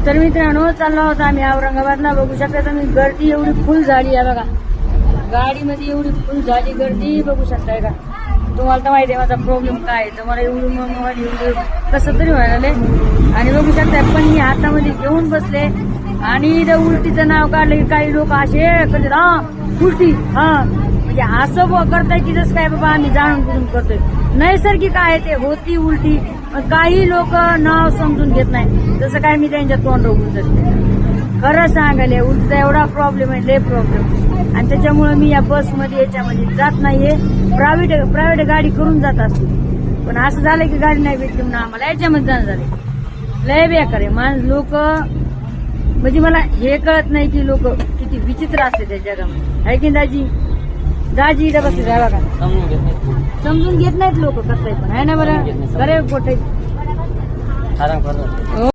तर मित्रांनो चाललो होता आम्ही औरंगाबादला. बघू शकता तुम्ही गर्दी एवढी फुल झाली आहे बघा. गाडीमध्ये एवढी फुल झाली गर्दी बघू शकताय का. तुम्हाला तर माहिती आहे माझा प्रॉब्लेम काय आहे. तुम्हाला एवढी कसं तरी व्हायला आणि बघू शकताय पण मी हातामध्ये घेऊन बसले आणि इथं उलटीचं नाव काढलं की काही लोक असे करतात हा उलटी हा म्हणजे असं करताय की जसं काय बाबा आम्ही जाणून बुजून करतोय. नैसर्गिक आहे ते होती उलटी. काही लोक नाव समजून घेत नाही जसं काय मी त्यांच्या तोंड उलटत. खरं सांगायला उलटीचा एवढा प्रॉब्लेम आहे लय प्रॉब्लेम आणि त्याच्यामुळे मी या बसमध्ये याच्यामध्ये जात नाहीये. प्रायव्हेट गाडी करून जात असते पण असं झालं की गाडी नाही भेटली म्हणून आम्हाला याच्यामध्ये जाणं झालं. लय बेकार आहे माणूस लोक म्हणजे मला हे कळत नाही की लोक किती विचित्र असते त्या जगामध्ये आहे की दाजी इथं बसले बघा. समजून घेत नाहीत लोक करताय पण आहे ना बरं खरे खोटे.